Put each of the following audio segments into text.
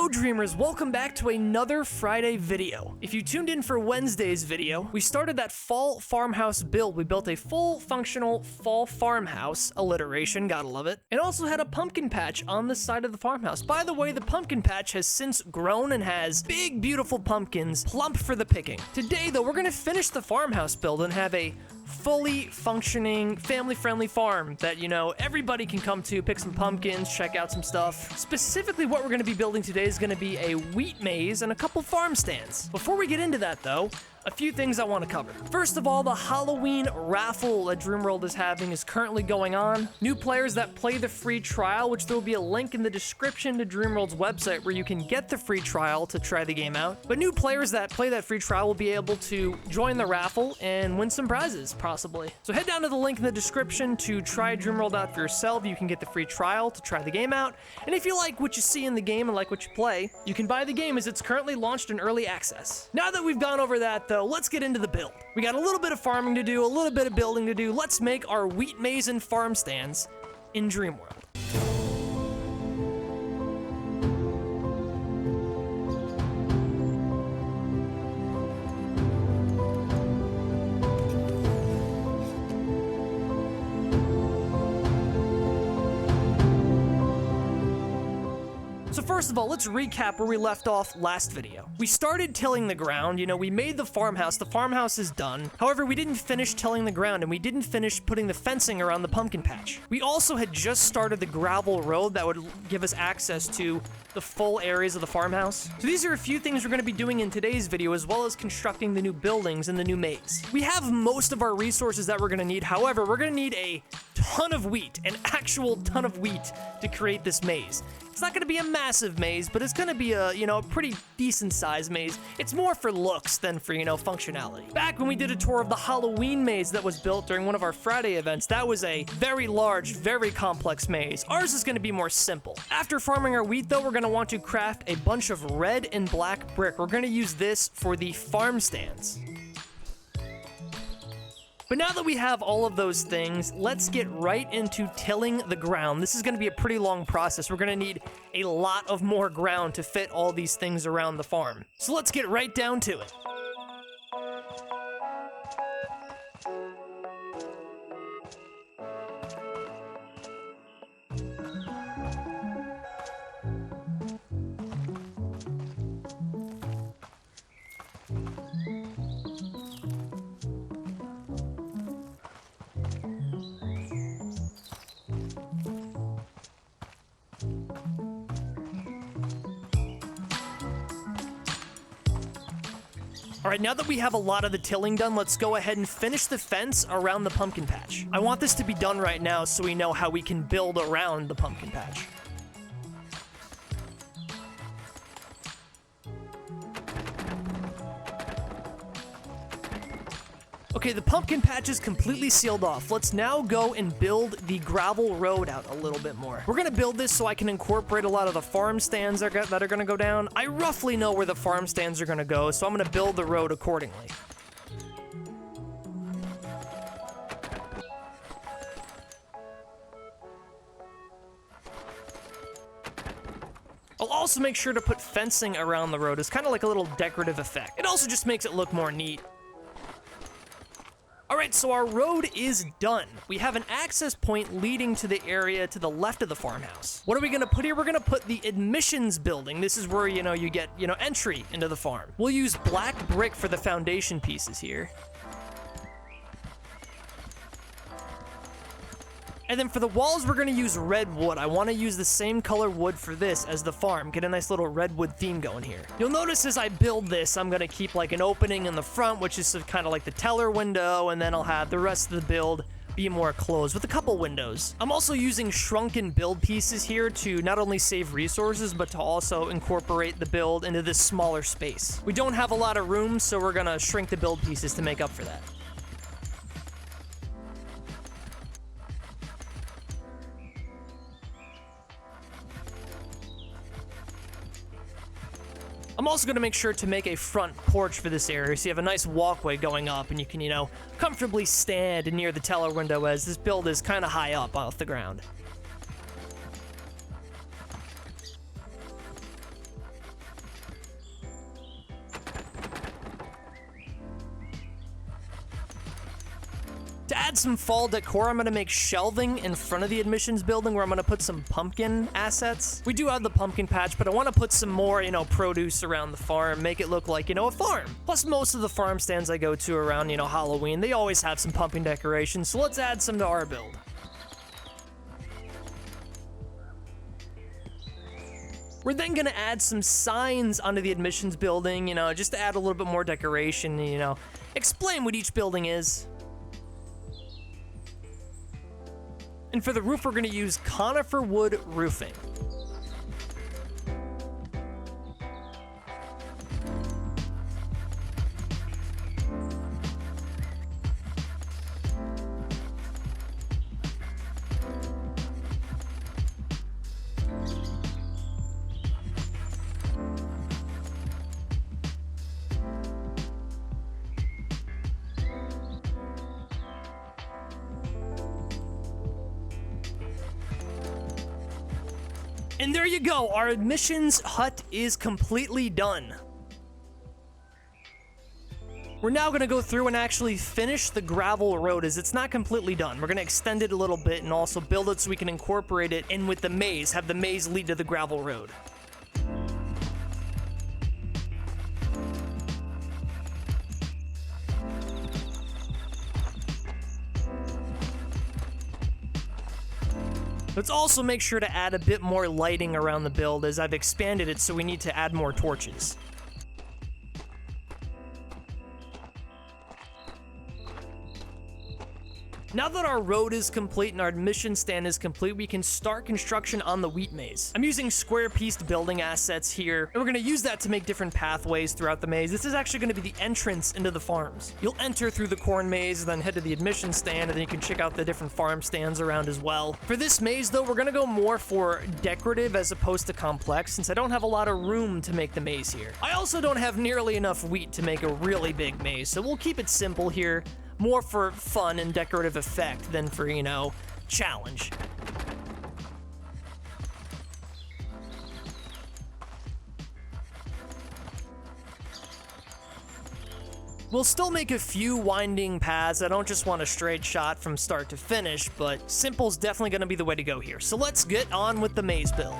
Hello dreamers, welcome back to another Friday video. If you tuned in for Wednesday's video, we started that fall farmhouse build. We built a full functional fall farmhouse, alliteration, gotta love it, and also had a pumpkin patch on the side of the farmhouse. By the way, the pumpkin patch has since grown and has big beautiful pumpkins plump for the picking. Today though, we're gonna finish the farmhouse build and have a fully functioning, family-friendly farm that, you know, everybody can come to, pick some pumpkins, check out some stuff. Specifically, what we're going to be building today is going to be a wheat maze and a couple farm stands. Before we get into that, though, a few things I want to cover. First of all, the Halloween raffle that DreamWorld is having is currently going on. New players that play the free trial, which there will be a link in the description to DreamWorld's website where you can get the free trial to try the game out. But new players that play that free trial will be able to join the raffle and win some prizes, possibly. So head down to the link in the description to try DreamWorld out for yourself. You can get the free trial to try the game out. And if you like what you see in the game and like what you play, you can buy the game as it's currently launched in early access. Now that we've gone over that, though, let's get into the build. We got a little bit of farming to do, a little bit of building to do. Let's make our wheat maze and farm stands in DreamWorld. So first of all, let's recap where we left off last video. We started tilling the ground, you know, we made the farmhouse is done. However, we didn't finish tilling the ground and we didn't finish putting the fencing around the pumpkin patch. We also had just started the gravel road that would give us access to the full areas of the farmhouse. So these are a few things we're going to be doing in today's video, as well as constructing the new buildings and the new maze. We have most of our resources that we're going to need. However, we're going to need a ton of wheat, an actual ton of wheat to create this maze. It's not going to be a massive maze, but it's going to be a, you know, a pretty decent sized maze. It's more for looks than for, you know, functionality. Back when we did a tour of the Halloween maze that was built during one of our Friday events, that was a very large, very complex maze. Ours is going to be more simple. After farming our wheat, though, we're going to want to craft a bunch of red and black brick. We're going to use this for the farm stands. But now that we have all of those things, let's get right into tilling the ground. This is going to be a pretty long process. We're going to need a lot of more ground to fit all these things around the farm. So let's get right down to it. All right, now that we have a lot of the tilling done, let's go ahead and finish the fence around the pumpkin patch. I want this to be done right now so we know how we can build around the pumpkin patch. Okay, the pumpkin patch is completely sealed off. Let's now go and build the gravel road out a little bit more. We're gonna build this so I can incorporate a lot of the farm stands that are gonna go down. I roughly know where the farm stands are gonna go, so I'm gonna build the road accordingly. I'll also make sure to put fencing around the road as kind of like a little decorative effect. It also just makes it look more neat. Alright, so our road is done. We have an access point leading to the area to the left of the farmhouse. What are we gonna put here? We're gonna put the admissions building. This is where, you know, you get, you know, entry into the farm. We'll use black brick for the foundation pieces here. And then for the walls, we're gonna use red wood. I wanna use the same color wood for this as the farm. Get a nice little redwood theme going here. You'll notice as I build this, I'm gonna keep like an opening in the front, which is kind of like the teller window, and then I'll have the rest of the build be more closed with a couple windows. I'm also using shrunken build pieces here to not only save resources, but to also incorporate the build into this smaller space. We don't have a lot of room, so we're gonna shrink the build pieces to make up for that. I'm also going to make sure to make a front porch for this area, so you have a nice walkway going up, and you can, you know, comfortably stand near the teller window as this build is kind of high up off the ground. To add some fall decor, I'm gonna make shelving in front of the admissions building where I'm gonna put some pumpkin assets. We do have the pumpkin patch, but I wanna put some more, produce around the farm, make it look like, a farm. Plus, most of the farm stands I go to around, Halloween, they always have some pumpkin decorations, so let's add some to our build. We're then gonna add some signs onto the admissions building, just to add a little bit more decoration, explain what each building is. And for the roof, we're gonna use conifer wood roofing. And there you go, our admissions hut is completely done. We're now gonna go through and actually finish the gravel road, as it's not completely done. We're gonna extend it a little bit and also build it so we can incorporate it in with the maze, have the maze lead to the gravel road. Let's also make sure to add a bit more lighting around the build, as I've expanded it, so we need to add more torches. Now that our road is complete and our admission stand is complete, we can start construction on the wheat maze. I'm using square-pieced building assets here, and we're gonna use that to make different pathways throughout the maze. This is actually gonna be the entrance into the farms. You'll enter through the corn maze, then head to the admission stand, and then you can check out the different farm stands around as well. For this maze, though, we're gonna go more for decorative as opposed to complex, since I don't have a lot of room to make the maze here. I also don't have nearly enough wheat to make a really big maze, so we'll keep it simple here. More for fun and decorative effect than for, challenge. We'll still make a few winding paths. I don't just want a straight shot from start to finish, but simple's definitely going to be the way to go here. So let's get on with the maze build.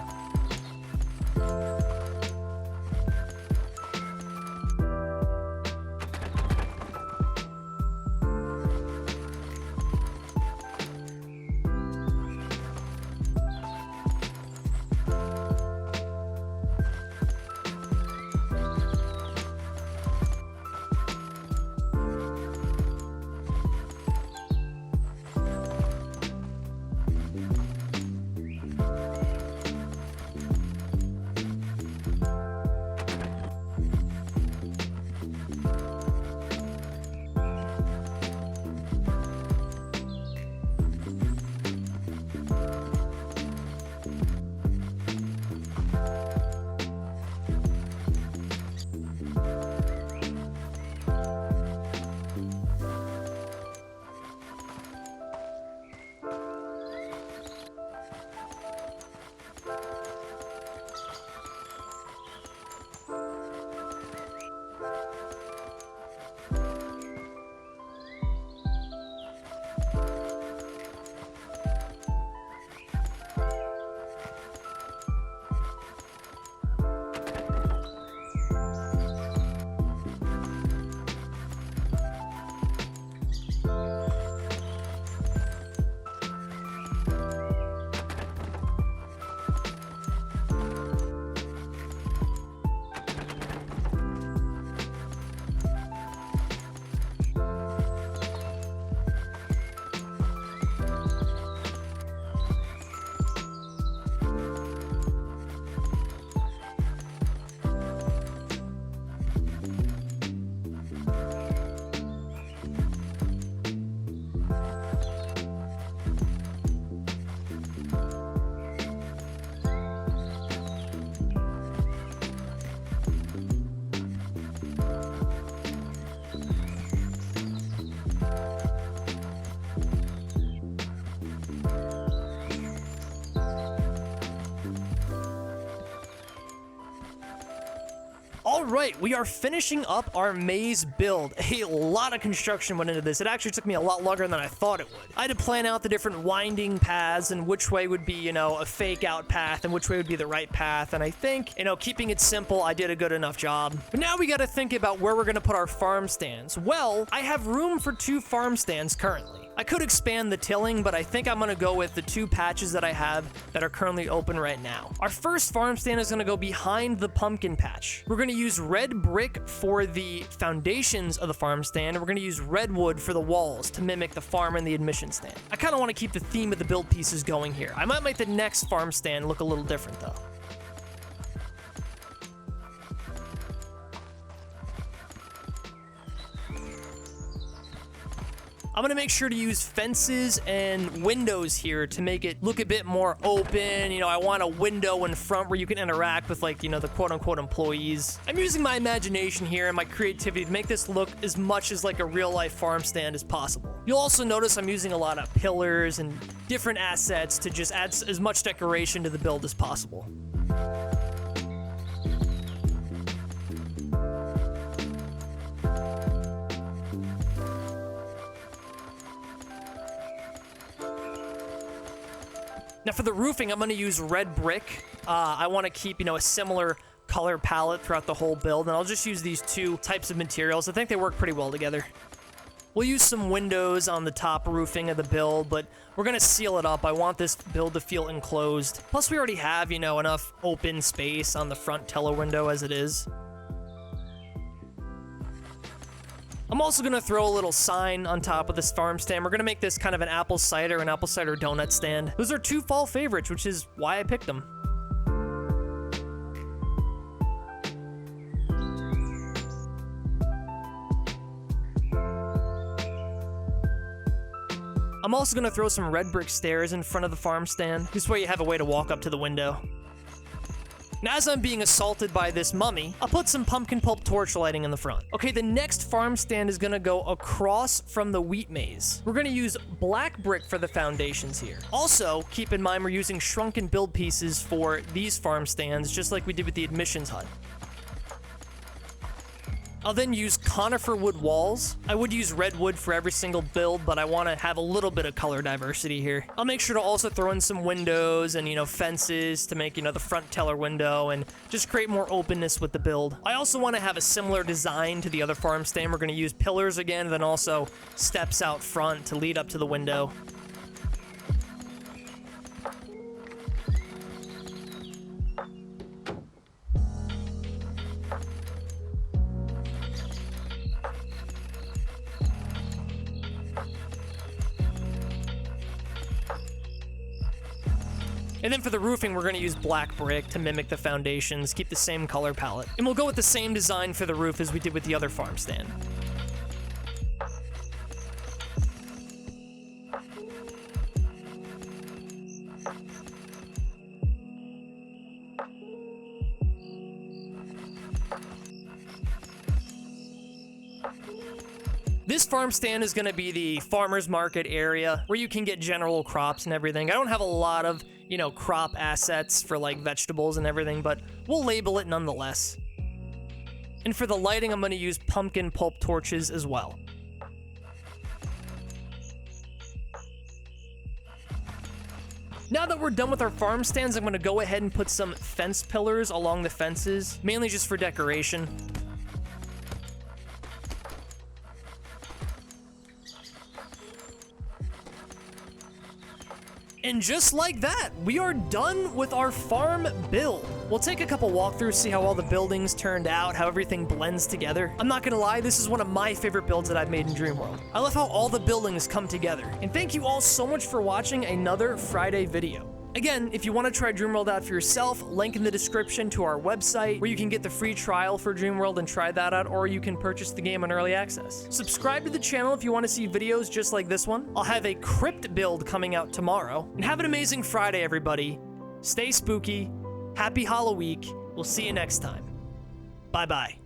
All right, we are finishing up our maze build. A lot of construction went into this. It actually took me a lot longer than I thought it would. I had to plan out the different winding paths and which way would be, you know, a fake out path and which way would be the right path. And I think, you know, keeping it simple, I did a good enough job. But now we got to think about where we're going to put our farm stands. Well, I have room for 2 farm stands currently. I could expand the tilling, but I think I'm going to go with the 2 patches that I have that are currently open right now. Our first farm stand is going to go behind the pumpkin patch. We're going to use red brick for the foundations of the farm stand, and we're going to use redwood for the walls to mimic the farm and the admission stand. I kind of want to keep the theme of the build pieces going here. I might make the next farm stand look a little different though. I'm gonna make sure to use fences and windows here to make it look a bit more open. You know, I want a window in front where you can interact with, like, you know, the quote-unquote employees. I'm using my imagination here and my creativity to make this look as much as like a real-life farm stand as possible. You'll also notice I'm using a lot of pillars and different assets to just add as much decoration to the build as possible. Now for the roofing, I'm going to use red brick. I want to keep, you know, a similar color palette throughout the whole build, and I'll just use these 2 types of materials. I think they work pretty well together. We'll use some windows on the top roofing of the build, but we're going to seal it up. I want this build to feel enclosed. Plus, we already have, you know, enough open space on the front teller window as it is. I'm also going to throw a little sign on top of this farm stand. We're going to make this kind of an apple cider donut stand. Those are 2 fall favorites, which is why I picked them. I'm also going to throw some red brick stairs in front of the farm stand. This way you have a way to walk up to the window. Now, as I'm being assaulted by this mummy, I'll put some pumpkin pulp torch lighting in the front. Okay, the next farm stand is gonna go across from the wheat maze. We're gonna use black brick for the foundations here. Also, keep in mind we're using shrunken build pieces for these farm stands, just like we did with the admissions hut. I'll then use conifer wood walls. I would use redwood for every single build, but I want to have a little bit of color diversity here. I'll make sure to also throw in some windows and, you know, fences to make, you know, the front teller window and just create more openness with the build. I also want to have a similar design to the other farm stand. We're going to use pillars again, and then also steps out front to lead up to the window. And then for the roofing, we're going to use black brick to mimic the foundations, keep the same color palette. And we'll go with the same design for the roof as we did with the other farm stand. This farm stand is going to be the farmer's market area where you can get general crops and everything. I don't have a lot of, you know, crop assets for like vegetables and everything, but we'll label it nonetheless. And for the lighting, I'm going to use pumpkin pulp torches as well. Now that we're done with our farm stands, I'm going to go ahead and put some fence pillars along the fences, mainly just for decoration. And just like that, we are done with our farm build. We'll take a couple walkthroughs, see how all the buildings turned out, how everything blends together. I'm not gonna lie, this is one of my favorite builds that I've made in DreamWorld. I love how all the buildings come together. And thank you all so much for watching another Friday video. Again, if you want to try DreamWorld out for yourself, link in the description to our website where you can get the free trial for DreamWorld and try that out, or you can purchase the game on early access. Subscribe to the channel if you want to see videos just like this one. I'll have a crypt build coming out tomorrow. And have an amazing Friday, everybody. Stay spooky. Happy Halloweek. We'll see you next time. Bye-bye.